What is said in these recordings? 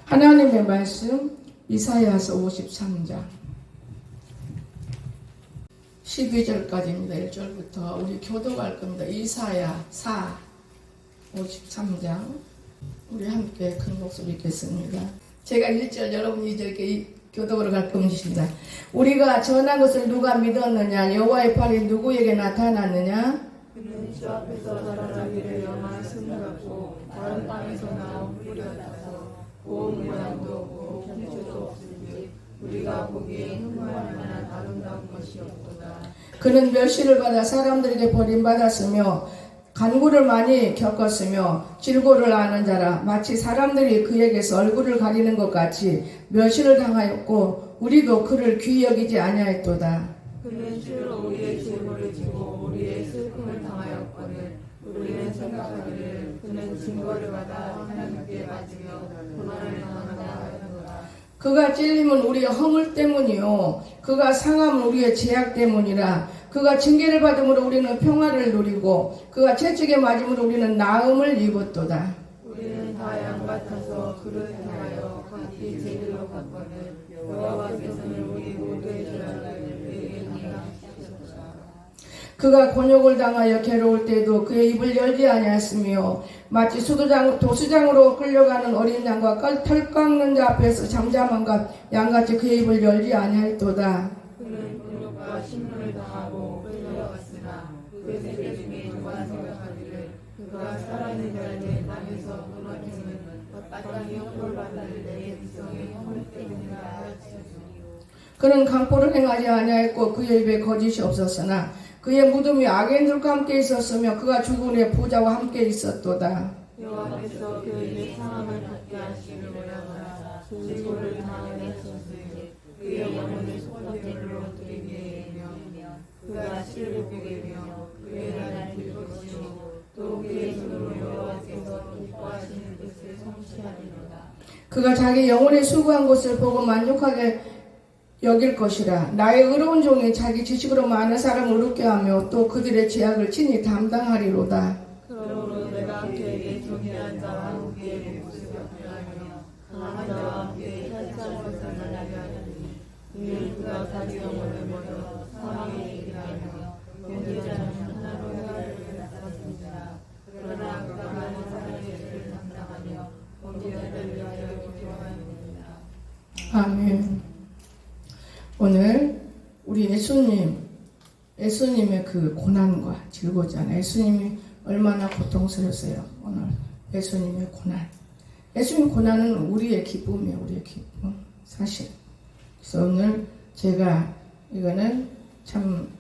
하나님의 말씀 이사야서 53장 12절까지입니다. 1절부터 우리 교독할 겁니다. 이사야 53장 우리 함께 큰 목소리 읽겠습니다. 제가 1절 여러분이 2절 교독으로 갈 겁니다. 우리가 전한 것을 누가 믿었느냐? 여호와의 팔이 누구에게 나타났느냐? 그는 주 앞에서 자라나기를 영한 승을 갖고 다른 땅에서 나온 뿔이 같아서 고운 모양도 없고 형체도 없으니 우리가 보기에 흠모할 만한 아름다운 것이 없도다. 그는 멸시를 받아 사람들에게 버림받았으며 간구를 많이 겪었으며 질고를 아는 자라 마치 사람들이 그에게서 얼굴을 가리는 것 같이 멸시를 당하였고 우리도 그를 귀히 여기지 아니하였도다. 그는 실로 우리의 질고를 지고 우리의 슬픔을 당하였거늘 우리는 생각하기를 그는 증거를 받아 하나님께 맞으며 고난을 당한다 하였노라. 그가 찔림은 우리의 허물 때문이요 그가 상함은 우리의 죄악 때문이라. 그가 징계를 받음으로 우리는 평화를 누리고 그가 채찍에 맞음으로 우리는 나음을 입었도다. 우리는 다 양 같아서 그를 향하여 각기 제대로 갔거늘 여호와께서는 우리 모두의 죄악을 그에게 담당하셨도다. 그가 곤욕을 당하여 괴로울 때도 그의 입을 열지 아니하였으며 마치 도수장으로 끌려가는 어린 양과 털 깎는 자 앞에서 잠잠한 양같이 그의 입을 열지 아니하였도다. 그는 곤욕과 신문을 당하고 끌려갔으나 그 세대 중에 누가 생각하기를 그가 살아있는 자에게 땅에서 무너지는 마땅히 형벌 받을 내 백성의 허물 때문이라 하였으니 그는 강포를 행하지 아니하였고 그의 입에 거짓이 없었으나 그의 무덤이 악인들과 함께 있었으며 그가 죽은 후에 부자와 함께 있었도다. 여호와께서 그 입에 상함을 받게 하시기를 원하노라. 질고를 당하였으니 그의 영혼을 속박들로 드리게 하며 그가 씨를 보게며 그의 날을 들 것이요 또 그의 손으로 여호와께서 기뻐하시는 뜻을 성취하리로다. 그가 자기 영혼의 수고한 것을 보고 만족하게 여길 것이라. 나의 의로운 종이 자기 지식으로 많은 사람을 웃게 하며 또 그들의 죄악을 친히 담당하리로다. 그러므로 내가 그에게 정의한 자와 함께 목숨을 하며 강한 자와 함께 살짝 것을 날게 하리니 이는 그가 자기 영혼을 버려 사망에 이르게 하며 범죄자는 하나로 해를 낳았습니다. 그러나 그가 많은 사람의 죄를 담당하며 범죄자들을 위하여 기도하였느니라. 아멘. 오늘 우리 예수님의 그 고난과 즐거웠잖아요. 예수님이 얼마나 고통스러웠어요. 오늘 예수님의 고난. 예수님의 고난은 우리의 기쁨이에요. 우리의 기쁨. 사실. 그래서 오늘 제가 이거는 참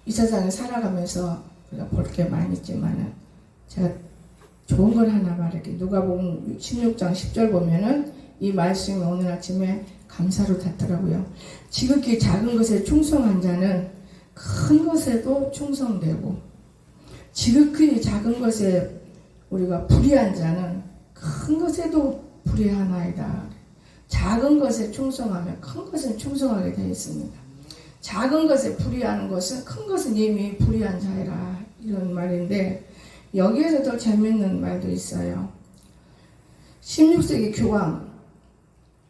이 세상에 살아가면서 우리가 볼 게 많이 있지만은 제가 좋은 걸 하나 말할게요. 누가복음 16장 10절 보면은 이 말씀이 오늘 아침에 감사로 닿더라고요. 지극히 작은 것에 충성한 자는 큰 것에도 충성되고 지극히 작은 것에 우리가 불의한 자는 큰 것에도 불의하나이다. 작은 것에 충성하면 큰 것은 충성하게 되어 있습니다. 작은 것에 불의하는 것은 큰 것은 이미 불의한 자이라 이런 말인데 여기에서 더 재밌는 말도 있어요. 16세기 교황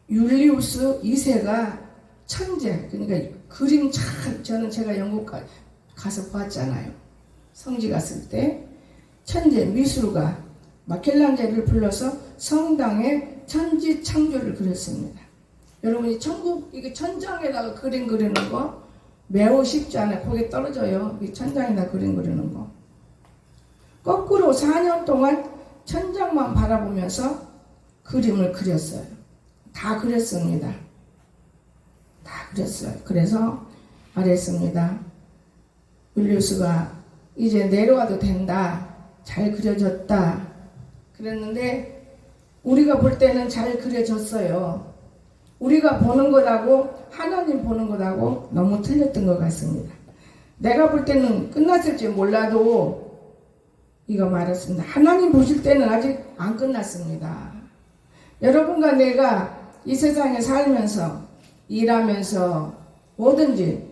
율리우스 2세가 천재, 그러니까 그림 참, 저는 제가 영국 가서 봤잖아요. 성지 갔을 때 천재 미술가 마켈란젤을 불러서 성당에 천지 창조를 그렸습니다. 여러분이 천국 이게 천장에다가 그림 그리는 거 매우 쉽지 않아요. 거기에 떨어져요. 이 천장에다 그림 그리는 거. 거꾸로 4년 동안 천장만 바라보면서 그림을 그렸어요. 다 그렸습니다. 다 그렸어요. 그래서 말했습니다. 율리우스가 이제 내려와도 된다. 잘 그려졌다. 그랬는데 우리가 볼 때는 잘 그려졌어요. 우리가 보는 것하고 하나님 보는 것하고 너무 틀렸던 것 같습니다. 내가 볼 때는 끝났을지 몰라도 이거 말했습니다. 하나님 보실 때는 아직 안 끝났습니다. 여러분과 내가 이 세상에 살면서 일하면서 뭐든지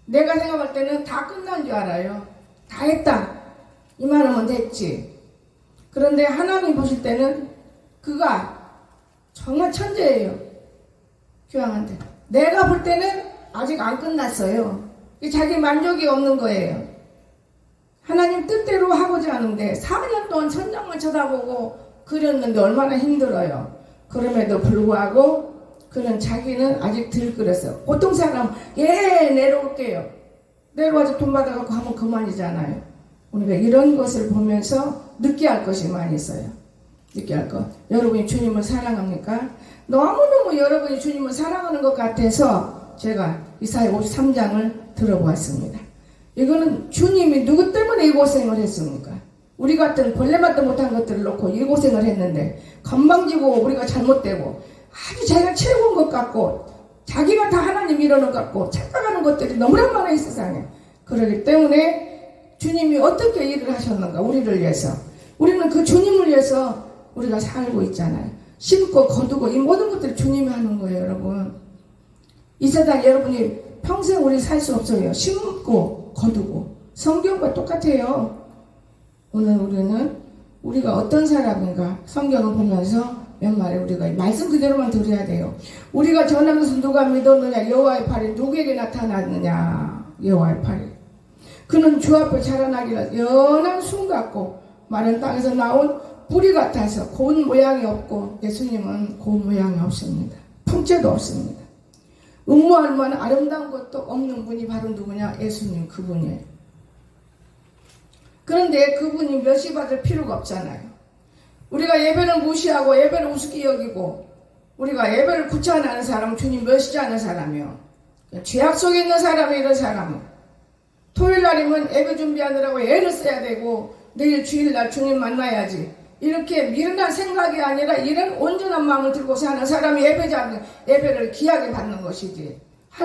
내가 생각할 때는 다 끝난 줄 알아요. 다 했다. 이만하면 됐지. 그런데 하나님 보실 때는 그가 정말 천재예요. 교황한테. 내가 볼 때는 아직 안 끝났어요. 자기 만족이 없는 거예요. 하나님 뜻대로 하고자 하는데 4년 동안 천장만 쳐다보고 그렸는데 얼마나 힘들어요. 그럼에도 불구하고 그는 자기는 아직 덜 그렸어요. 보통 사람 내려올게요. 내려와서 돈 받아갖고 하면 그만이잖아요. 우리가 이런 것을 보면서 느끼할 것이 많이 있어요. 느끼할 것. 여러분이 주님을 사랑합니까? 너무너무 여러분이 주님을 사랑하는 것 같아서 제가 이사야 53장을 들어보았습니다. 이거는 주님이 누구 때문에 이 고생을 했습니까? 우리 같은 벌레맛도 못한 것들을 놓고 이 고생을 했는데 건방지고 우리가 잘못되고 아주 자기가 최고인 것 같고 자기가 다 하나님 이러는 것 같고 착각하는 것들이 너무나 많아 이 세상에. 그렇기 때문에 주님이 어떻게 일을 하셨는가 우리를 위해서. 우리는 그 주님을 위해서 우리가 살고 있잖아요. 심고 거두고 이 모든 것들을 주님이 하는 거예요. 여러분 이 세상 여러분이 평생 우리 살 수 없어요. 심고 거두고 성경과 똑같아요. 오늘 우리는 우리가 어떤 사람인가 성경을 보면서 연말에 우리가 말씀 그대로만 들어야 돼요. 우리가 전한 것을 누가 믿었느냐? 여호와의 팔이 누구에게 나타났느냐? 여호와의 팔이. 그는 주 앞에 자라나기를 연한 순 같고 마른 땅에서 나온 뿌리 같아서 고운 모양이 없고 예수님은 고운 모양이 없습니다. 품체도 없습니다. 음모할 만한 아름다운 것도 없는 분이 바로 누구냐? 예수님 그분이에요. 그런데 그분이 멸시받을 필요가 없잖아요. 우리가 예배를 무시하고 예배를 우습게 여기고 우리가 예배를 구차하는 사람은 주님 멸시지 않은 사람이요. 죄악 속에 있는 사람이 이런 사람은 토요일 날이면 예배 준비하느라고 애를 써야 되고 내일 주일날 주님 만나야지 이렇게 미련한 생각이 아니라 이런 온전한 마음을 들고 사는 사람이 예배를 귀하게 받는 것이지.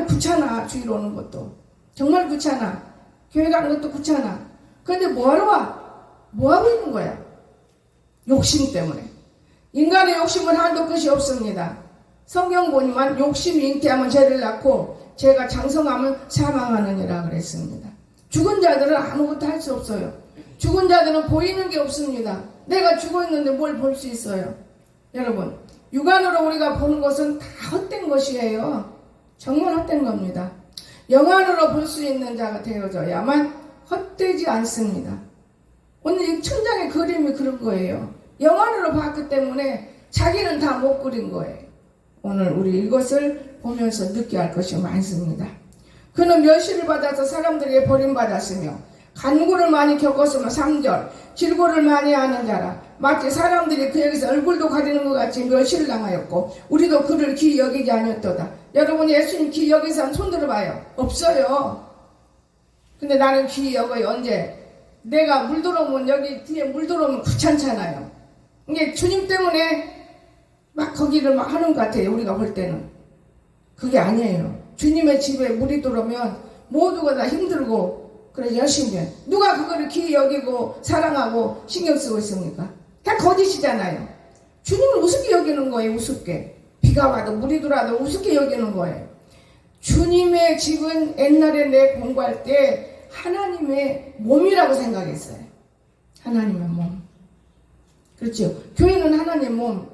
귀찮아. 주일 오는 것도 정말 귀찮아. 교회 가는 것도 귀찮아. 그런데 뭐하러 와? 뭐하고 있는 거야? 욕심 때문에. 인간의 욕심은 한도 끝이 없습니다. 성경 보니만 욕심이 잉태하면 죄를 낳고 죄가 장성하면 사망하느니라 그랬습니다. 죽은 자들은 아무것도 할 수 없어요. 죽은 자들은 보이는 게 없습니다. 내가 죽어 있는데 뭘 볼 수 있어요? 여러분, 육안으로 우리가 보는 것은 다 헛된 것이에요. 정말 헛된 겁니다. 영안으로 볼 수 있는 자가 되어져야만 헛되지 않습니다. 오늘 이 천장의 그림이 그런 거예요. 영안으로 봤기 때문에 자기는 다 못 그린 거예요. 오늘 우리 이것을 보면서 느껴야 할 것이 많습니다. 그는 멸시를 받아서 사람들에게 버림받았으며 간구를 많이 겪었으며 3절 질고를 많이 하는 자라 마치 사람들이 그에게서 얼굴도 가리는 것 같이 멸시를 당하였고 우리도 그를 귀히 여기지 아니었도다. 여러분 예수님 귀히 여긴 사람 손 들어봐요. 없어요. 근데 나는 귀히 여겨요. 언제? 내가 물 들어오면 여기 뒤에 물 들어오면 귀찮잖아요. 이게 주님 때문에 막 거기를 막 하는 것 같아요. 우리가 볼 때는. 그게 아니에요. 주님의 집에 물이 들어오면 모두가 다 힘들고 그래서 열심히 해. 누가 그거를 귀히 여기고 사랑하고 신경 쓰고 있습니까? 다 거짓이잖아요. 주님을 우습게 여기는 거예요. 우습게. 비가 와도 물이 들어와도 우습게 여기는 거예요. 주님의 집은 옛날에 내 공부할 때 하나님의 몸이라고 생각했어요. 하나님의 몸. 그렇죠. 교회는 하나님의 몸.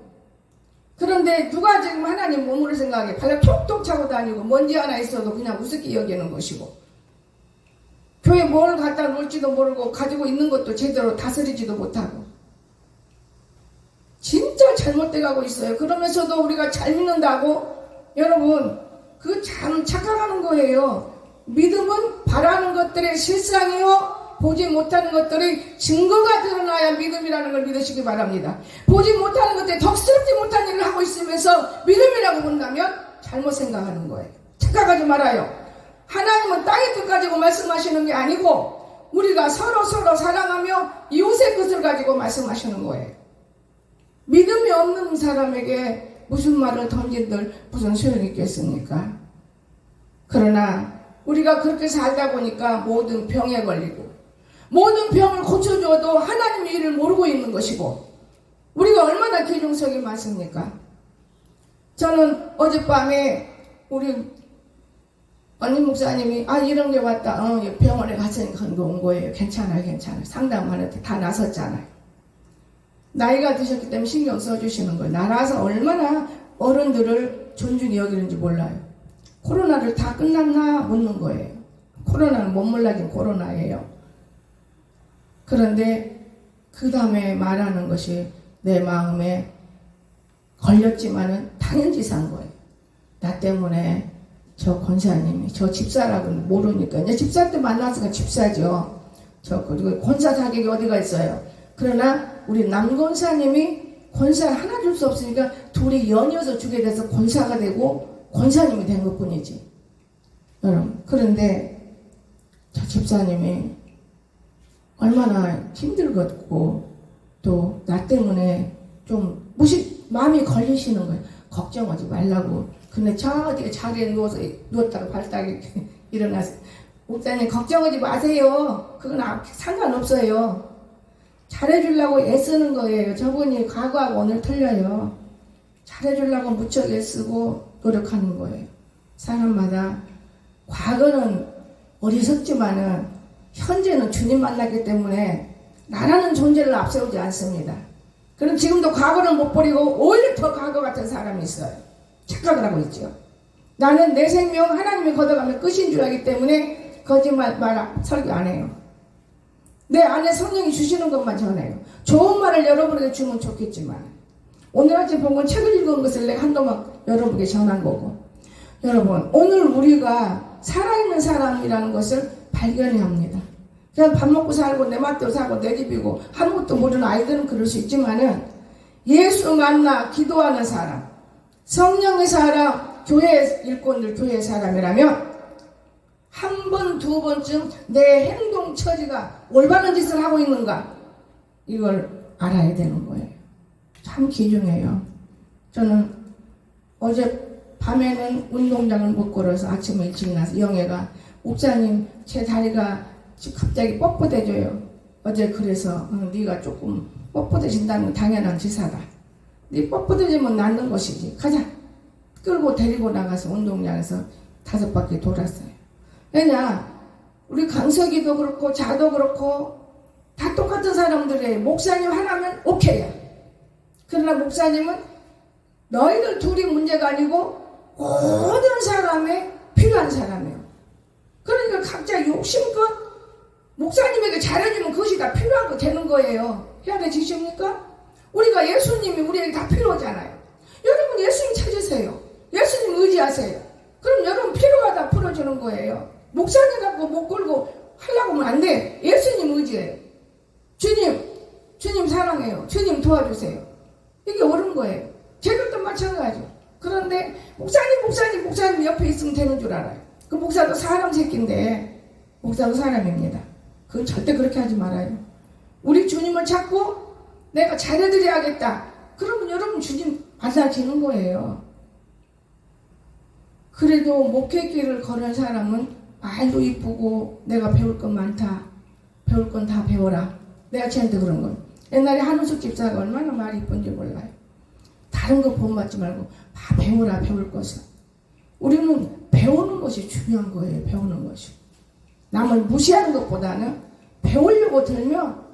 그런데 누가 지금 하나님 몸으로 생각해? 발로 톡톡 차고 다니고 먼지 하나 있어도 그냥 우습게 여기는 것이고 교회 뭘 갖다 놓을지도 모르고 가지고 있는 것도 제대로 다스리지도 못하고 진짜 잘못돼 가고 있어요. 그러면서도 우리가 잘 믿는다고 여러분 그 참 착각하는 거예요. 믿음은 바라는 것들의 실상이요 보지 못하는 것들의 증거가 드러나야 믿음이라는 걸 믿으시기 바랍니다. 보지 못하는 것들이 덕스럽지 못한 일을 하고 있으면서 믿음이라고 본다면 잘못 생각하는 거예요. 착각하지 말아요. 하나님은 땅의 뜻 가지고 말씀하시는 게 아니고 우리가 서로 사랑하며 이웃의 뜻을 가지고 말씀하시는 거예요. 믿음이 없는 사람에게 무슨 말을 던진들 무슨 소용이 있겠습니까? 그러나 우리가 그렇게 살다 보니까 모든 병에 걸리고 모든 병을 고쳐줘도 하나님의 일을 모르고 있는 것이고 우리가 얼마나 기중성이 많습니까? 저는 어젯밤에 우리 언니 목사님이 이런 게 왔다. 병원에 갔으니까 온 거예요. 괜찮아요. 상담하는데 다 나섰잖아요. 나이가 드셨기 때문에 신경 써주시는 거예요. 나라서 얼마나 어른들을 존중히 여기는지 몰라요. 코로나를 다 끝났나 묻는 거예요. 코로나는 못 몰라진 코로나예요. 그런데 그 다음에 말하는 것이 내 마음에 걸렸지만은 당연지사한 거예요. 나 때문에 저 권사님이 저 집사라고는 모르니까 이제 집사 때 만나서 집사죠. 그리고 권사 자격이 어디가 있어요. 그러나 우리 남권사님이 권사를 하나 줄 수 없으니까 둘이 연이어서 주게 돼서 권사가 되고 권사님이 된 것뿐이지. 여러분, 그런데 저 집사님이 얼마나 힘들겠고 또 나 때문에 좀 마음이 걸리시는 거예요. 걱정하지 말라고. 근데 저 어디에 자리에 누웠다가 발딱이 일어나서 목사님 걱정하지 마세요. 그건 상관없어요. 잘해주려고 애쓰는 거예요. 저분이 과거하고 오늘 틀려요. 잘해주려고 무척 애쓰고 노력하는 거예요. 사람마다 과거는 어리석지만은 현재는 주님 만났기 때문에 나라는 존재를 앞세우지 않습니다. 그럼 지금도 과거를 못 버리고 오히려 더 과거 같은 사람이 있어요. 착각을 하고 있죠. 나는 내 생명 하나님이 걷어가면 끝인 줄 알기 때문에 거짓말 설교 안 해요. 내 안에 성령이 주시는 것만 전해요. 좋은 말을 여러분에게 주면 좋겠지만 오늘 아침 본문 책을 읽은 것을 내가 한동안 여러분에게 전한 거고, 여러분 오늘 우리가 살아있는 사람이라는 것을 발견해야 합니다. 그냥 밥 먹고 살고 내 맛대로 살고 내 집이고 아무것도 모르는 아이들은 그럴 수 있지만은 예수 만나 기도하는 사람, 성령의 사람, 교회 일꾼들 교회의 사람이라면 한 번, 두 번쯤 내 행동 처지가 올바른 짓을 하고 있는가 이걸 알아야 되는 거예요. 참 귀중해요. 저는 어제 밤에는 운동장을 못 걸어서 아침에 일찍 나서 영애가 목사님 제 다리가 갑자기 뻣뻣해져요. 어제 그래서 네가 조금 뻣뻣해진다는 건 당연한 지사다. 네 뻣뻣해지면 낫는 것이지. 가자. 끌고 데리고 나가서 운동장에서 5바퀴 돌았어요. 왜냐 우리 강석이도 그렇고 자도 그렇고 다 똑같은 사람들이에요. 목사님 하나면 오케이야. 그러나 목사님은 너희들 둘이 문제가 아니고 모든 사람에 필요한 사람이에요. 그러니까 각자 욕심껏 목사님에게 잘해주면 그것이 다 필요한 거 되는 거예요. 헤아려지십니까? 우리가 예수님이 우리에게 다 필요하잖아요. 여러분 예수님 찾으세요. 예수님 의지하세요. 그럼 여러분 필요가 다 풀어주는 거예요. 목사님 갖고 못 끌고 하려고 하면 안 돼. 예수님 의지해요. 주님 사랑해요. 주님 도와주세요. 이게 옳은 거예요. 제들도 마찬가지죠. 그런데 목사님 옆에 있으면 되는 줄 알아요. 그 목사도 사람 새끼인데 목사도 사람입니다. 그건 절대 그렇게 하지 말아요. 우리 주님을 찾고 내가 잘해드려야겠다. 그러면 여러분 주님 만나지는 거예요. 그래도 목회길을 걸은 사람은 말도 이쁘고 내가 배울 건 많다. 배울 건 다 배워라. 내가 쟤한테 그런 건. 옛날에 한우숙 집사가 얼마나 말이 이쁜지 몰라요. 다른 거 본받지 말고 다 배워라. 배울 것을. 우리는 배우는 것이 중요한 거예요. 배우는 것이. 남을 무시하는 것보다는 배우려고 들면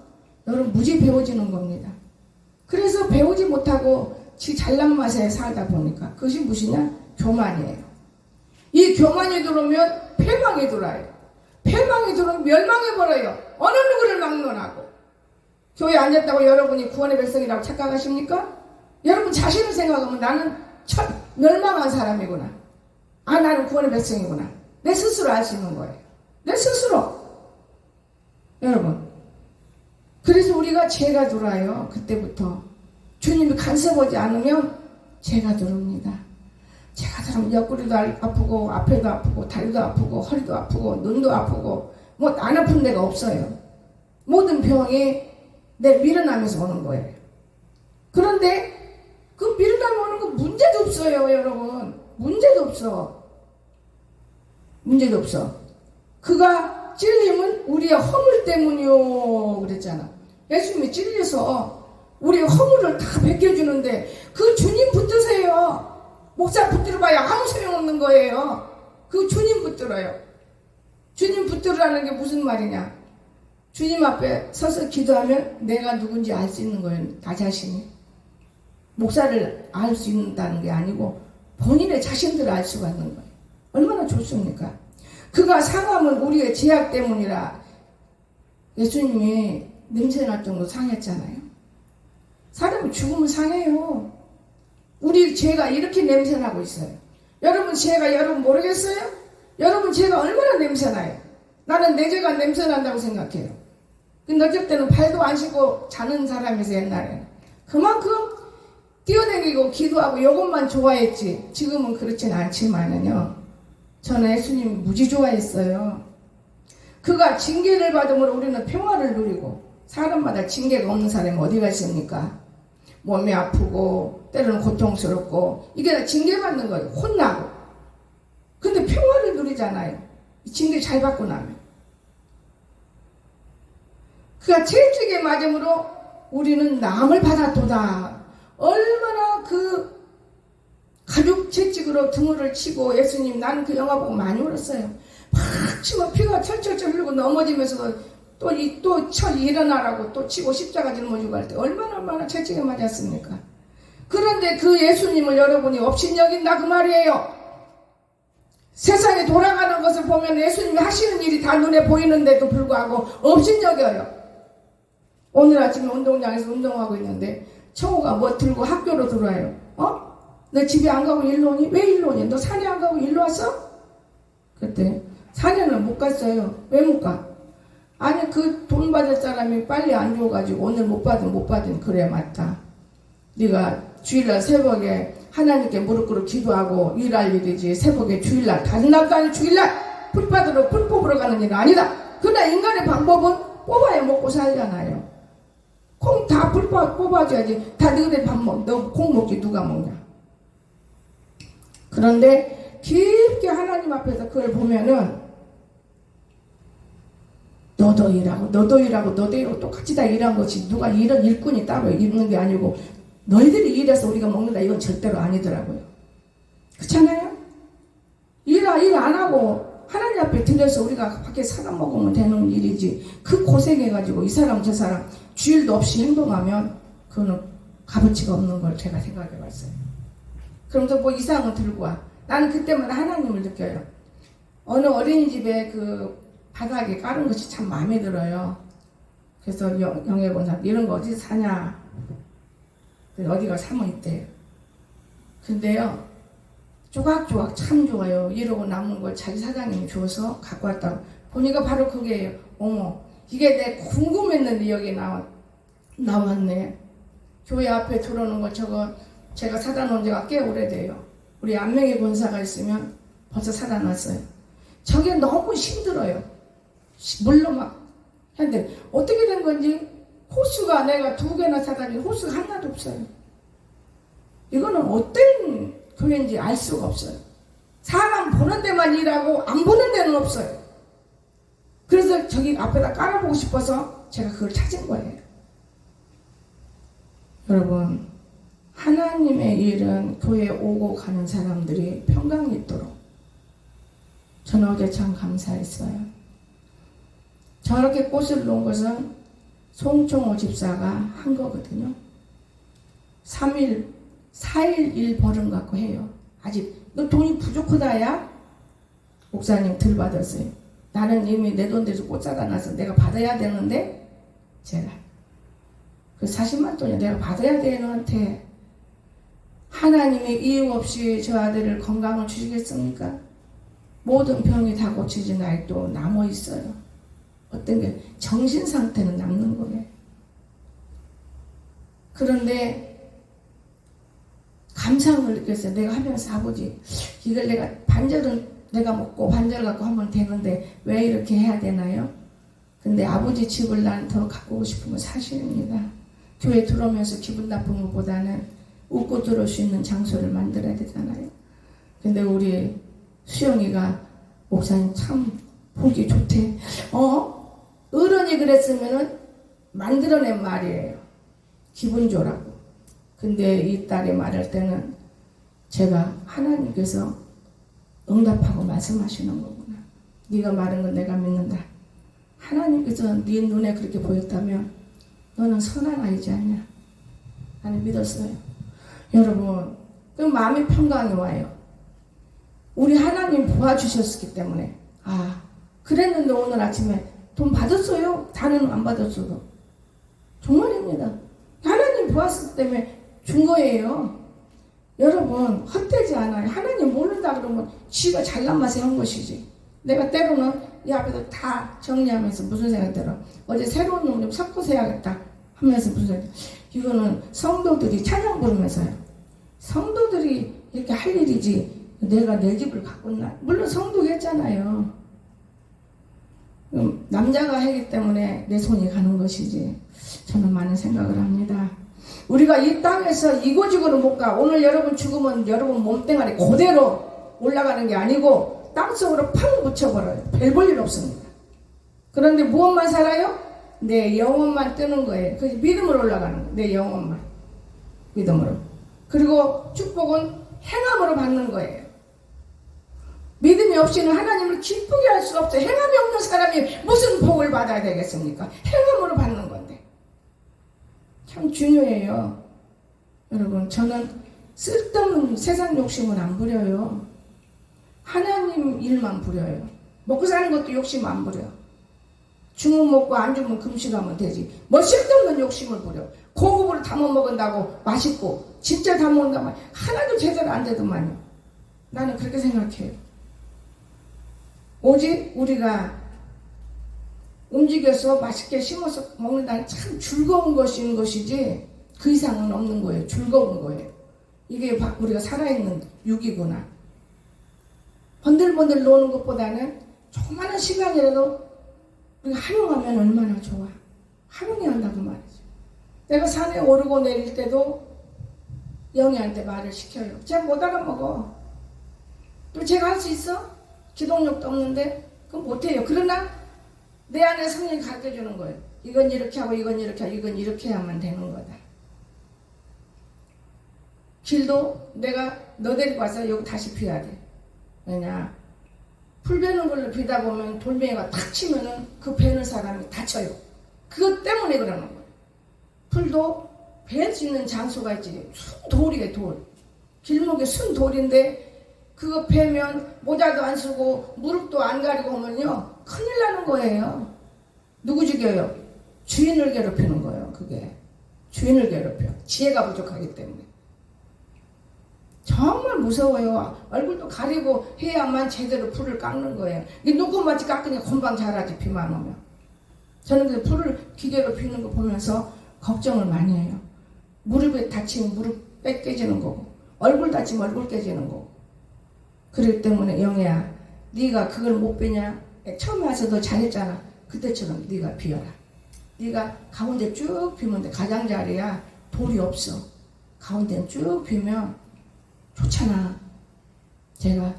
여러분 무지 배워지는 겁니다. 그래서 배우지 못하고 지 잘난 맛에 살다 보니까 그것이 무엇이냐? 교만이에요. 이 교만이 들어오면 패망이 들어와요. 패망이 들어오면 멸망해버려요. 어느 누구를 막론하고. 교회에 앉았다고 여러분이 구원의 백성이라고 착각하십니까? 여러분 자신을 생각하면 나는 참 멸망한 사람이구나. 나는 구원의 백성이구나. 내 스스로 알 수 있는 거예요. 내 스스로. 여러분 그래서 우리가 죄가 들어와요. 그때부터 주님이 간섭하지 않으면 죄가 들어옵니다. 죄가 들어오면 옆구리도 아프고 앞에도 아프고 다리도 아프고 허리도 아프고 눈도 아프고 뭐 안 아픈 데가 없어요. 모든 병이 내 밀어나면서 오는 거예요. 그런데 그 밀어나면 오는 건 문제도 없어요. 여러분 문제도 없어. 문제도 없어. 그가 찔림은 우리의 허물 때문이요 그랬잖아. 예수님이 찔려서 우리의 허물을 다 벗겨주는데 그 주님 붙드세요. 목사 붙들어봐야 아무 소용없는 거예요. 그 주님 붙들어요. 주님 붙들으라는 게 무슨 말이냐? 주님 앞에 서서 기도하면 내가 누군지 알 수 있는 거예요. 나 자신이. 목사를 알 수 있다는 게 아니고 본인의 자신들을 알 수가 있는 거예요. 얼마나 좋습니까? 그가 상함은 우리의 죄악 때문이라. 예수님이 냄새날 정도 상했잖아요. 사람이 죽으면 상해요. 우리 죄가 이렇게 냄새나고 있어요. 여러분 죄가 여러분 모르겠어요? 여러분 죄가 얼마나 냄새나요? 나는 내 죄가 냄새난다고 생각해요. 근데 어쩔 때는 발도 안 씻고 자는 사람이서 옛날에는 그만큼 뛰어다니고 기도하고 이것만 좋아했지. 지금은 그렇진 않지만은요, 저는 예수님이 무지 좋아했어요. 그가 징계를 받음으로 우리는 평화를 누리고. 사람마다 징계가 없는 사람이 어디가 있습니까? 몸이 아프고 때로는 고통스럽고 이게 다 징계받는 거예요. 혼나고. 근데 평화를 누리잖아요. 징계 잘 받고 나면. 그가 채찍에 맞음으로 우리는 남을 받았도다. 얼마나 그 가죽 채찍으로 등을 치고. 예수님, 나는 그 영화 보고 많이 울었어요. 팍 치면 피가 철철철 흘리고 넘어지면서도 또 일어나라고 또 치고 십자가 짊어지고 할 때 얼마나 채찍에 맞았습니까? 그런데 그 예수님을 여러분이 업신여긴다 그 말이에요. 세상에 돌아가는 것을 보면 예수님이 하시는 일이 다 눈에 보이는데도 불구하고 업신여겨요. 오늘 아침에 운동장에서 운동하고 있는데 청우가 뭐 들고 학교로 들어와요. 너 집에 안 가고 일로 오니? 왜 일로 오니? 너 산에 안 가고 일로 왔어? 그때 산에는 못 갔어요. 왜 못 가? 아니 그 돈 받을 사람이 빨리 안 줘가지고 오늘 못 받은. 그래 맞다. 네가 주일날 새벽에 하나님께 무릎 꿇고 기도하고 일할 일이지. 새벽에 주일날 다른 날도 아니 주일날 풀 뽑으러 가는 일은 아니다. 그러나 인간의 방법은 뽑아야 먹고 살잖아요. 콩 다 풀 뽑아줘야지. 다 너희들 밥 먹. 너 콩 먹지 누가 먹냐. 그런데 깊게 하나님 앞에서 그걸 보면은 너도 일하고 똑같이 다 일한 것이 누가 이런 일꾼이 따로 있는 게 아니고 너희들이 일해서 우리가 먹는다 이건 절대로 아니더라고요. 그렇잖아요? 일 안 하고 하나님 앞에 들여서 우리가 밖에 사다 먹으면 되는 일이지. 그 고생해가지고 이 사람 저 사람 주일도 없이 행동하면 그거는 값어치가 없는 걸 제가 생각해봤어요. 그러면서 뭐 이상은 들고 와. 나는 그때마다 하나님을 느껴요. 어느 어린이집에 그 바닥에 깔은 것이 참 마음에 들어요. 그래서 영애 본 사람 이런 거 어디서 사냐? 어디가 사면 있대요. 근데요 조각조각 참 좋아요. 이러고 남은 걸 자기 사장님이 줘서 갖고 왔다고. 보니까 바로 그게예요. 어머 이게 내 궁금했는데 여기 나왔네. 교회 앞에 들어오는 거 저거 제가 사다 놓은 지가 꽤 오래돼요. 우리 안명의 본사가 있으면 벌써 사다 놨어요. 저게 너무 힘들어요. 물로 막 했는데 어떻게 된 건지 호수가 내가 2개나 사다니 호수가 하나도 없어요. 이거는 어떤 교회인지 알 수가 없어요. 사람 보는 데만 일하고 안 보는 데는 없어요. 그래서 저기 앞에다 깔아보고 싶어서 제가 그걸 찾은 거예요. 여러분 하나님의 일은 교회에 오고 가는 사람들이 평강이 있도록. 저는 어제 참 감사했어요. 저렇게 꽃을 놓은 것은 송총호 집사가 한 거거든요. 4일 일 버름 갖고 해요. 아직 너 돈이 부족하다야? 목사님 들 받았어요. 나는 이미 내 돈 대서 꽃 사다 놔서 내가 받아야 되는데 제가 그 40만 돈이 내가 받아야 되는한테 하나님이 이유 없이 저 아들을 건강을 주시겠습니까? 모든 병이 다 고치진 아직도 남아 있어요. 어떤 게 정신 상태는 남는 거예요. 그런데 감상을 느꼈어요. 내가 하면서 아버지 이걸 내가 반절은 내가 먹고 반절 갖고 하면 되는데 왜 이렇게 해야 되나요? 근데 아버지 집을 난 더 가꾸고 싶은 건 사실입니다. 교회 들어오면서 기분 나쁜 것보다는 웃고 들어올 수 있는 장소를 만들어야 되잖아요. 근데 우리 수영이가 목사님 참 보기 좋대. 어른이 그랬으면은 만들어낸 말이에요. 기분 좋라고. 근데 이 딸이 말할 때는 제가 하나님께서 응답하고 말씀하시는 거구나. 네가 말한 건 내가 믿는다. 하나님께서 네 눈에 그렇게 보였다면 너는 선한 아이지 않냐? 나는 믿었어요. 여러분, 그 마음의 평강이 와요. 우리 하나님 도와주셨기 때문에. 그랬는데 오늘 아침에 돈 받았어요? 다는 안 받았어도. 정말입니다. 하나님 도왔을 때문에 준 거예요. 여러분, 헛되지 않아요. 하나님 모른다 그러면 지가 잘난 맛에 한 것이지. 내가 때로는 이 앞에서 다 정리하면서 무슨 생각 들어? 어제 새로운 놈 좀 섞어서 해야겠다 하면서 무슨 생각? 이거는 성도들이 찬양 부르면서요. 성도들이 이렇게 할 일이지 내가 내 집을 가꿨나? 물론 성도가 했잖아요. 남자가 하기 때문에 내 손이 가는 것이지. 저는 많은 생각을 합니다. 우리가 이 땅에서 이고지고는 못 가. 오늘 여러분 죽으면 여러분 몸뚱아리 그대로 올라가는 게 아니고 땅속으로 팍 묻혀버려요. 별 볼 일 없습니다. 그런데 무엇만 살아요? 내 영혼만 뜨는 거예요. 그 믿음으로 올라가는 거예요. 내 영혼만. 믿음으로. 그리고 축복은 행함으로 받는 거예요. 믿음이 없이는 하나님을 기쁘게 할 수가 없어요. 행함이 없는 사람이 무슨 복을 받아야 되겠습니까? 행함으로 받는 건데. 참 중요해요. 여러분, 저는 쓸데없는 세상 욕심은 안 부려요. 하나님 일만 부려요. 먹고 사는 것도 욕심 안 부려. 주면 먹고 안 주면 금식하면 되지. 뭐 쓸데없는 욕심을 부려. 고급으로 담아 먹은다고 맛있고 진짜 담아 먹는다면 하나도 제대로 안 되더만요. 나는 그렇게 생각해요. 오직 우리가 움직여서 맛있게 심어서 먹는다는 참 즐거운 것인 것이지 그 이상은 없는 거예요. 즐거운 거예요. 이게 우리가 살아있는 육이구나. 번들번들 노는 것보다는 조그마한 시간이라도 우리가 활용하면 얼마나 좋아. 활용해야 한다고 말이죠. 내가 산에 오르고 내릴 때도 영희한테 말을 시켜요. 제가 못 알아먹어. 또 제가 할 수 있어? 기동력도 없는데 그건 못해요. 그러나 내 안에 성령이 가르쳐주는 거예요. 이건 이렇게 하고 이건 이렇게 하고 이건 이렇게 하면 되는 거다. 길도 내가 너 데리고 와서 여기 다시 비워야 돼. 왜냐? 풀 베는 걸로 비다 보면 돌멩이가 탁 치면은 그 베는 사람이 다쳐요. 그것 때문에 그러는 거예요. 풀도 벨 수 있는 장소가 있지. 순 돌이에요, 돌. 길목에 순 돌인데 그거 베면 모자도 안 쓰고 무릎도 안 가리고 오면요 큰일 나는 거예요. 누구 죽여요? 주인을 괴롭히는 거예요. 그게 주인을 괴롭혀. 지혜가 부족하기 때문에. 정말 무서워요. 얼굴도 가리고 해야만 제대로 풀을 깎는 거예요. 눈곱마치 깎으니 금방 자라지. 비만 오면. 저는 그 풀을 기계로 비는 거 보면서 걱정을 많이 해요. 무릎에 다치면 무릎 깨지는 거고 얼굴 다치면 얼굴 깨지는 거고. 그렇기 때문에 영애야, 네가 그걸 못 비냐? 처음에 와서 너 잘했잖아. 그때처럼 네가 비워라. 네가 가운데 쭉 비면 돼. 가장자리야. 돌이 없어. 가운데는 쭉 비면 좋잖아. 제가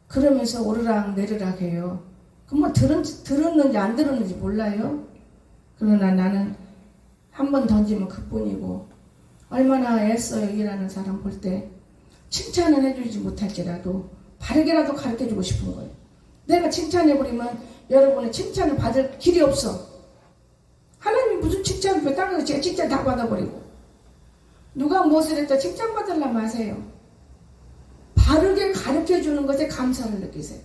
그러면서 오르락 내리락 해요. 그럼 뭐 들었는지 안 들었는지 몰라요. 그러나 나는 한 번 던지면 그뿐이고 얼마나 애써요. 일하는 사람 볼 때 칭찬은 해주지 못할지라도 바르게라도 가르쳐주고 싶은 거예요. 내가 칭찬해버리면 여러분의 칭찬을 받을 길이 없어. 하나님이 무슨 칭찬을 왜 다른 거 제가 칭찬 다 받아버리고. 누가 무엇을 했다 칭찬받으려면 하세요. 바르게 가르쳐주는 것에 감사를 느끼세요.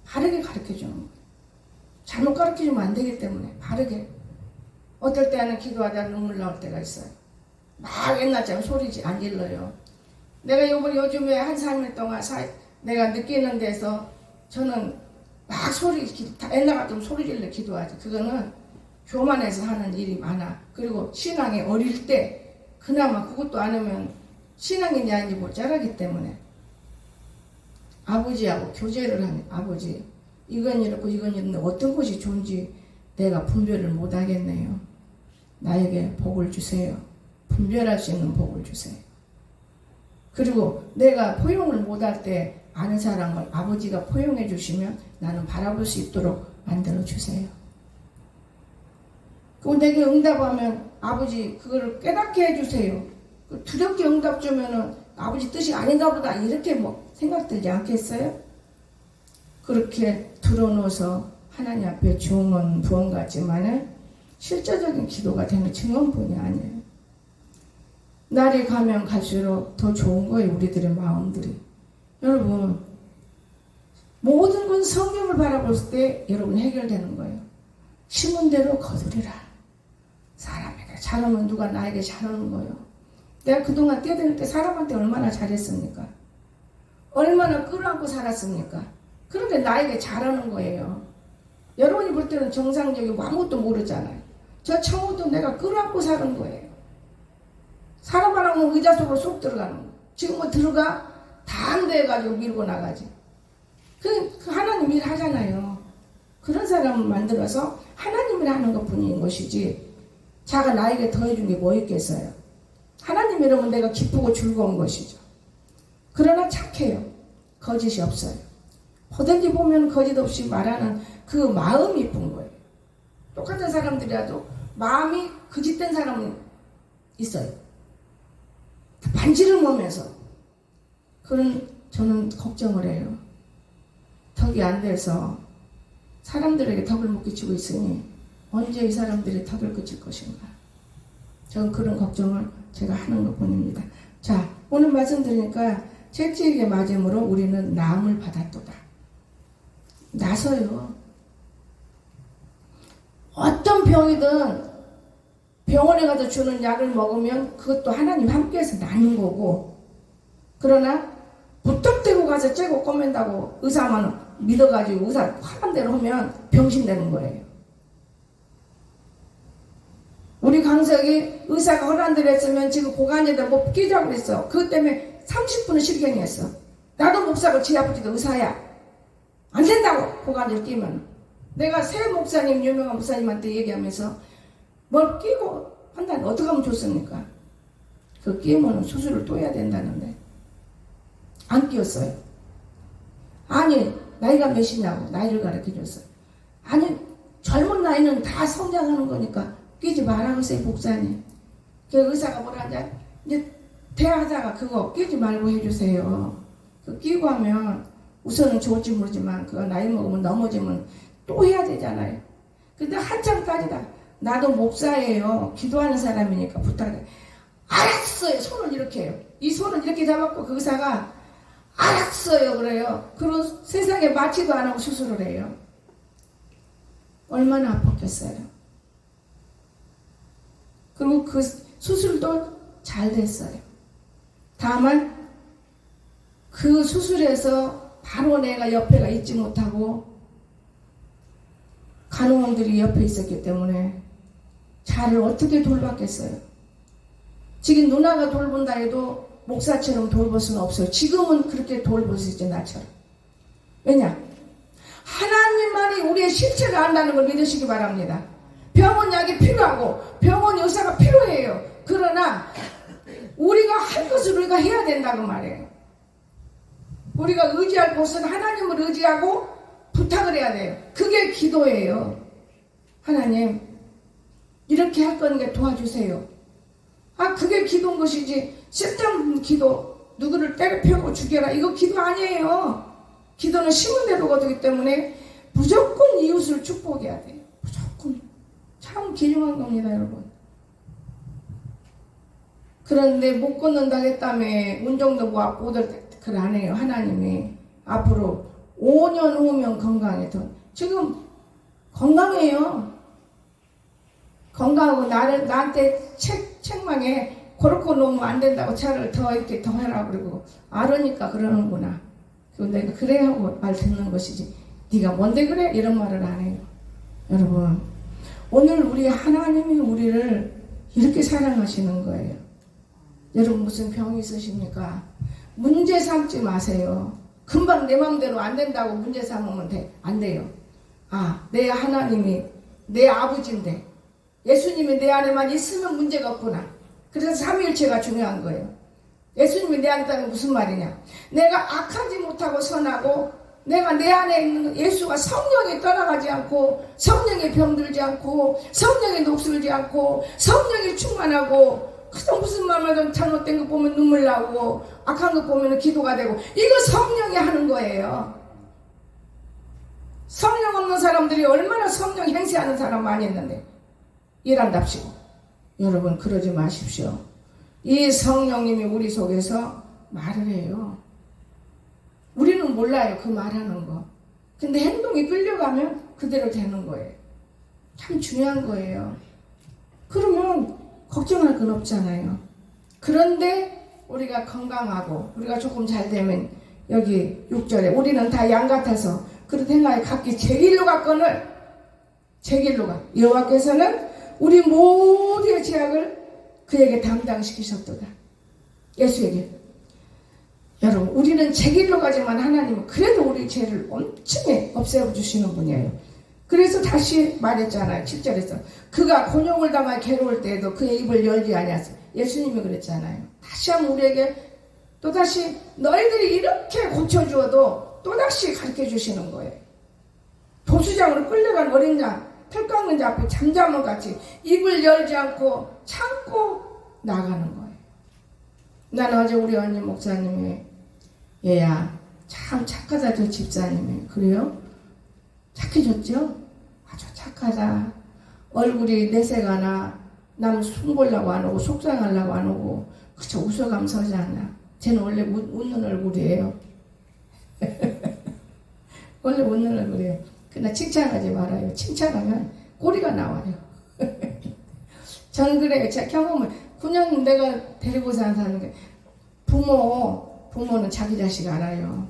바르게 가르쳐주는 거예요. 잘못 가르쳐주면 안 되기 때문에 바르게. 어떨 때는 기도하다 눈물 나올 때가 있어요. 막 옛날처럼 소리지 안 질러요. 내가 요즘에 한 3일 동안 내가 느끼는 데서 저는 막 옛날 같으면 소리 질러 기도하지. 그거는 교만해서 하는 일이 많아. 그리고 신앙이 어릴 때 그나마 그것도 안 하면 신앙인지 아닌지 못 자라기 때문에 아버지하고 교제를 하는 아버지 이건 이렇고 이건 이런데 어떤 것이 좋은지 내가 분별을 못 하겠네요. 나에게 복을 주세요. 분별할 수 있는 복을 주세요. 그리고 내가 포용을 못할 때 아는 사람을 아버지가 포용해 주시면 나는 바라볼 수 있도록 만들어 주세요. 그리고 내게 응답하면 아버지 그거를 깨닫게 해주세요. 두렵게 응답 주면은 아버지 뜻이 아닌가 보다 이렇게 뭐 생각 들지 않겠어요? 그렇게 들어놓아서 하나님 앞에 좋은 부원 같지만은 실제적인 기도가 되는 증언뿐이 아니에요. 날이 가면 갈수록 더 좋은 거예요. 우리들의 마음들이. 여러분, 모든 건 성경을 바라볼 때 여러분 해결되는 거예요. 심은 대로 거두리라. 사람에게 잘하면 누가 나에게 잘하는 거예요. 내가 그동안 뛰어다닐 때 사람한테 얼마나 잘했습니까? 얼마나 끌어안고 살았습니까? 그런데 나에게 잘하는 거예요. 여러분이 볼 때는 정상적이고 아무것도 모르잖아요. 저 청우도 내가 끌어안고 사는 거예요. 사람 하나면 의자 속으로 쏙 들어가는 거예요. 지금 뭐 들어가? 다 안 돼가지고 밀고 나가지. 그 하나님 일 하잖아요. 그런 사람을 만들어서 하나님을 하는 것 뿐인 것이지 자가 나에게 더해준 게 뭐 있겠어요. 하나님이라면 내가 기쁘고 즐거운 것이죠. 그러나 착해요. 거짓이 없어요. 뭐든지 보면 거짓 없이 말하는 그 마음이 이쁜 거예요. 똑같은 사람들이라도 마음이 거짓된 사람은 있어요. 반지를 보면서 그런 저는 걱정을 해요. 덕이 안 돼서 사람들에게 덕을 못 끼치고 있으니 언제 이 사람들이 덕을 끼칠 것인가. 저는 그런 걱정을 제가 하는 것 뿐입니다. 자, 오늘 말씀드리니까 채찍의 맞음으로 우리는 나음을 받았도다. 나서요. 어떤 병이든 병원에 가서 주는 약을 먹으면 그것도 하나님 함께해서 낫는 거고, 그러나 부탁대고 가서 째고 꼬맨다고 의사만 믿어가지고 의사 하란 대로 하면 병신되는 거예요. 우리 강석이 의사가 허락한 대로 했으면 지금 고관에다 뭐 끼자고 그랬어. 그것 때문에 30분을 실경했어. 나도 목사고 지 아버지도 의사야. 안 된다고 고관을 끼면. 내가 새 목사님, 유명한 목사님한테 얘기하면서 뭘 끼고 한다는데 어떻게 하면 좋습니까? 그 끼면 수술을 또 해야 된다는데 안 끼웠어요. 아니 나이가 몇이냐고 나이를 가르쳐줬어요. 아니 젊은 나이는 다 성장하는 거니까 끼지 말아보세요 목사님. 그 의사가 뭐라 하냐, 이제 대하자가 그거 끼지 말고 해주세요. 그 끼고 하면 우선은 좋을지 모르지만 그거 나이 먹으면 넘어지면 또 해야 되잖아요. 근데 한참 따지다 나도 목사예요. 기도하는 사람이니까 부탁해. 알았어요. 손을 이렇게 해요. 이 손을 이렇게 잡았고 그 의사가 알았어요 그래요. 그리고 세상에 마취도 안 하고 수술을 해요. 얼마나 아팠겠어요. 그리고 그 수술도 잘 됐어요. 다만 그 수술에서 바로 내가 옆에가 있지 못하고 간호원들이 옆에 있었기 때문에 자를 어떻게 돌봤겠어요. 지금 누나가 돌본다 해도 목사처럼 돌볼 수는 없어요. 지금은 그렇게 돌볼 수 있죠, 나처럼. 왜냐? 하나님만이 우리의 실체가 안다는 걸 믿으시기 바랍니다. 병원 약이 필요하고 병원 의사가 필요해요. 그러나 우리가 할 것을 우리가 해야 된다고 말해요. 우리가 의지할 곳은 하나님을 의지하고 부탁을 해야 돼요. 그게 기도예요. 하나님 이렇게 할 거니까 도와주세요. 그게 기도인 것이지 쓸데없는 기도, 누구를 때려 펴고 죽여라, 이거 기도 아니에요. 기도는 심은 대로 거두기 때문에 무조건 이웃을 축복해야 돼요. 무조건. 참 기중한 겁니다, 여러분. 그런데 못 걷는다 했다며 운정도 모았고 그걸 안 해요. 하나님이 앞으로 5년 후면 건강해. 지금 건강해요. 건강하고 나한테 책망에 그렇게 놓으면 안 된다고 차를 더 이렇게 더 해라 그러고 알으니까 그러는구나. 그리고 내가 그래 하고 말 듣는 것이지 네가 뭔데 그래? 이런 말을 안 해요. 여러분 오늘 우리 하나님이 우리를 이렇게 사랑하시는 거예요. 여러분 무슨 병이 있으십니까? 문제 삼지 마세요. 금방 내 맘대로 안 된다고 문제 삼으면 안 돼요. 내 하나님이 내 아버지인데 예수님이 내 안에만 있으면 문제가 없구나. 그래서 삼위일체가 중요한 거예요. 예수님이 내 안에 있다는 무슨 말이냐? 내가 악하지 못하고 선하고 내가 내 안에 있는 예수가 성령이 떠나가지 않고 성령이 병들지 않고 성령이 녹슬지 않고 성령이 충만하고 그래서 무슨 말만 잘못된 거 보면 눈물 나고 악한 거 보면 기도가 되고 이거 성령이 하는 거예요. 성령 없는 사람들이 얼마나 성령 행세하는 사람 많이 있는데 일한답시고. 여러분 그러지 마십시오. 이 성령님이 우리 속에서 말을 해요. 우리는 몰라요, 그 말하는 거. 근데 행동이 끌려가면 그대로 되는 거예요. 참 중요한 거예요. 그러면 걱정할 건 없잖아요. 그런데 우리가 건강하고 우리가 조금 잘 되면 여기 6절에 우리는 다 양 같아서 그릇 행하여 각기 제 길로 갔거늘, 제 길로 가. 여호와께서는 우리 모두의 죄악을 그에게 담당시키셨도다. 예수에게. 여러분 우리는 제 길로 가지만 하나님은 그래도 우리 죄를 엄청나게 없애주시는 분이에요. 그래서 다시 말했잖아요. 7절에서 그가 곤욕을 당하여 괴로울 때에도 그의 입을 열지 아니하시고, 예수님이 그랬잖아요. 다시 한번 우리에게 또다시 너희들이 이렇게 고쳐주어도 또다시 가르쳐 주시는 거예요. 도수장으로 끌려간 어린 양, 털 깎는 자 앞에 잠자문 같이 입을 열지 않고 참고 나가는 거예요. 나는 어제 우리 언니 목사님이 얘야 참 착하다 저 집사님이. 그래요? 착해졌죠? 아주 착하다. 얼굴이 내색하나 남 숨보려고 안 오고 속상하려고 안 오고 그저 웃어가면서 하지 않나. 쟤는 원래 웃는 얼굴이에요. 원래 웃는 얼굴이에요. 그러나 칭찬하지 말아요. 칭찬하면 꼬리가 나와요. 저는 그래요. 제 경험을 9년 내가 데리고 사는 게 부모는 자기 자식 알아요.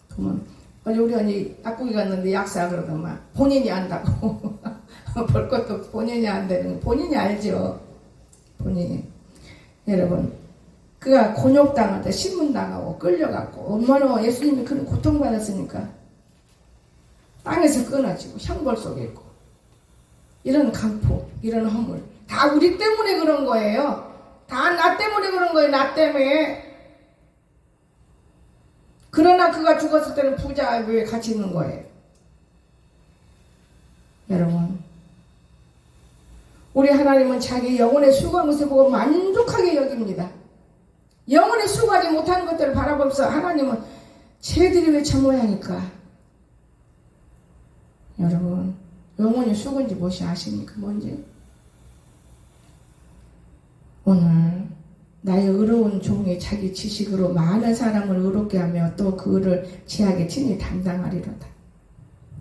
부모는. 어제 우리 언니 약국에 갔는데 약사 그러더만 본인이 안다고. 볼 것도 본인이 안 되는 거. 본인이 알죠. 본인이. 여러분 그가 곤욕당할 때 신문당하고 끌려갔고 얼마나 예수님이 그런 고통받았으니까 땅에서 끊어지고 형벌 속에 있고 이런 강포 이런 허물 다 우리 때문에 그런 거예요. 다 나 때문에 그런 거예요. 나 때문에. 그러나 그가 죽었을 때는 부자 위에 같이 있는 거예요. 여러분 우리 하나님은 자기 영혼의 수고한 것을 보고 만족하게 여깁니다. 영혼의 수고하지 못하는 것들을 바라보면서 하나님은 쟤들이 왜 저 모양일까? 여러분 영혼이 수고인지 무엇이 아십니까? 뭔지? 오늘 나의 의로운 종이 자기 지식으로 많은 사람을 의롭게 하며 또 그를 죄악에 친히 담당하리로다.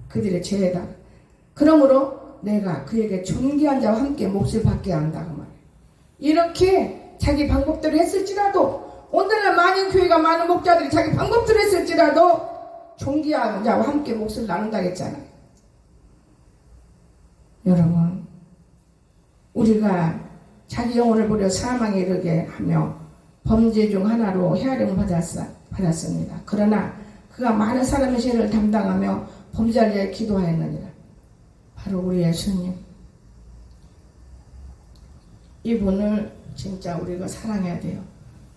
그들의 죄에다. 그러므로 내가 그에게 존귀한 자와 함께 몫을 받게 한다고 말이에요. 이렇게 자기 방법대로 했을지라도 오늘날 많은 교회가 많은 목자들이 자기 방법대로 했을지라도 존귀한 자와 함께 몫을 나눈다 했잖아요. 여러분 우리가 자기 영혼을 버려 사망에 이르게 하며 범죄 중 하나로 헤아림을 받았습니다. 그러나 그가 많은 사람의 죄를 담당하며 범죄를 위해 기도하였느니라. 바로 우리 예수님. 이분을 진짜 우리가 사랑해야 돼요.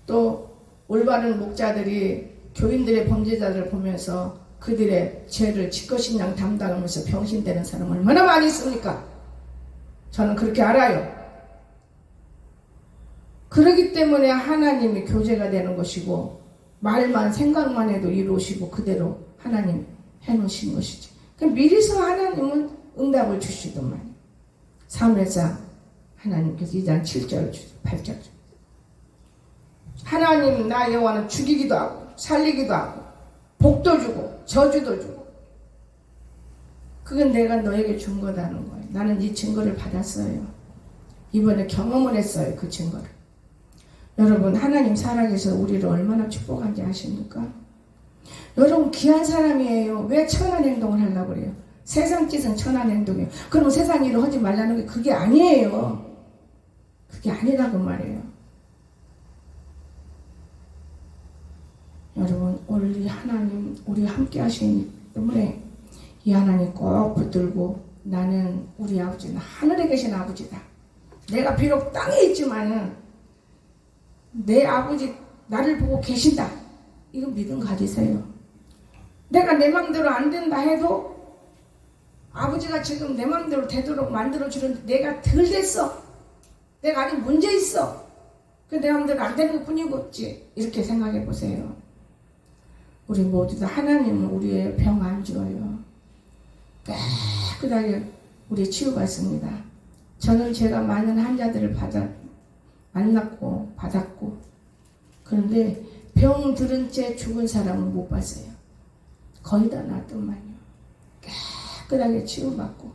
또 올바른 목자들이 교인들의 범죄자들을 보면서 그들의 죄를 지껏인 양 담당하면서 병신되는 사람 얼마나 많이 있습니까? 저는 그렇게 알아요. 그렇기 때문에 하나님이 교제가 되는 것이고 말만 생각만 해도 이루시고 그대로 하나님 해놓으신 것이지. 미리서 하나님은 응답을 주시더만. 사무엘상 하나님께서 2장 7절 8절 하나님 나 여호와는 죽이기도 하고 살리기도 하고 복도 주고 저주도 주고 그건 내가 너에게 준 거다는 거예요. 나는 이 증거를 받았어요. 이번에 경험을 했어요. 그 증거를. 여러분 하나님 살아계셔서 우리를 얼마나 축복한지 아십니까? 여러분 귀한 사람이에요. 왜 천한 행동을 하려고 그래요? 세상 짓은 천한 행동이에요. 그럼 세상 일을 하지 말라는 게 그게 아니에요. 그게 아니라고 말이에요. 여러분 우리 하나님 우리 함께 하시기 때문에 이 하나님 꼭 붙들고 나는 우리 아버지는 하늘에 계신 아버지다. 내가 비록 땅에 있지만은 내 아버지 나를 보고 계신다. 이거 믿음 가지세요. 내가 내 맘대로 안 된다 해도 아버지가 지금 내 맘대로 되도록 만들어주는데 내가 덜 됐어. 내가 아직 문제 있어. 내 맘대로 안 되는 것 뿐이겠지. 이렇게 생각해 보세요. 우리 모두 다 하나님은 우리의 병 안 줘요. 깨끗하게 우리 치유받습니다. 저는 제가 많은 환자들을 만났고 받았고, 그런데 병 들은 채 죽은 사람은 못 봤어요. 거의 다 낫더만요. 깨끗하게 치유받고,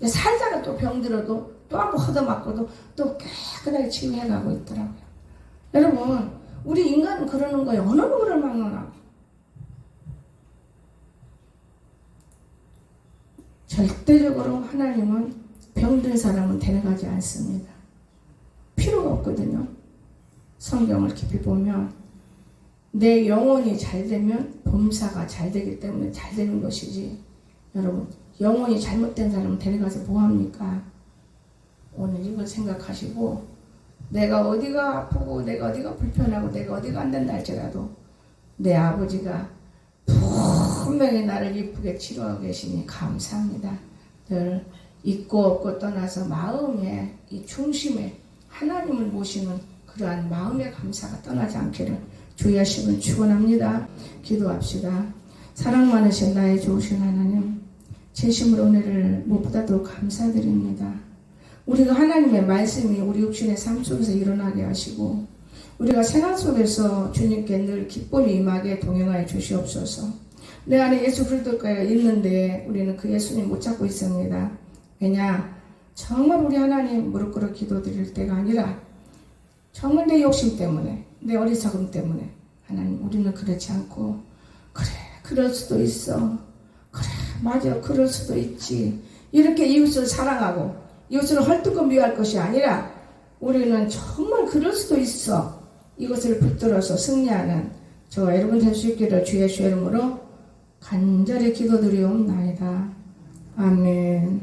살다가 또 병 들어도 또 한번 허더맞고도 또 깨끗하게 치유해가고 있더라고요. 여러분, 우리 인간은 그러는 거예요. 어느 누구를 막론하고. 절대적으로 하나님은 병든 사람은 데려가지 않습니다. 필요가 없거든요. 성경을 깊이 보면 내 영혼이 잘 되면 범사가 잘 되기 때문에 잘 되는 것이지, 여러분, 영혼이 잘못된 사람은 데려가서 뭐합니까? 오늘 이걸 생각하시고, 내가 어디가 아프고 내가 어디가 불편하고 내가 어디가 안 된다 할지라도 내 아버지가 분명히 나를 이쁘게 치료하고 계시니 감사합니다. 늘 있고 없고 떠나서 마음의 이 중심에 하나님을 모시는 그러한 마음의 감사가 떠나지 않기를 주의 하심을 축원합니다. 기도합시다. 사랑 많으신 나의 좋으신 하나님, 진심으로 은혜를 무엇보다도 감사드립니다. 우리가 하나님의 말씀이 우리 육신의 삶 속에서 일어나게 하시고, 우리가 생활 속에서 주님께 늘 기쁨이 임하게 동행하여 주시옵소서. 내 안에 예수 그리스도가 있는데 우리는 그 예수님 못 찾고 있습니다. 왜냐? 정말 우리 하나님 무릎 꿇어 기도드릴 때가 아니라 정말 내 욕심 때문에, 내 어리석음 때문에, 하나님, 우리는 그렇지 않고, 그래, 그럴 수도 있어, 그래, 맞아, 그럴 수도 있지, 이렇게 이웃을 사랑하고 이웃을 헐뜯고 미워할 것이 아니라 우리는 정말 그럴 수도 있어, 이것을 붙들어서 승리하는 저와 여러분 될 수 있기를 주의 이름으로 간절히 기도드리옵나이다. 아멘.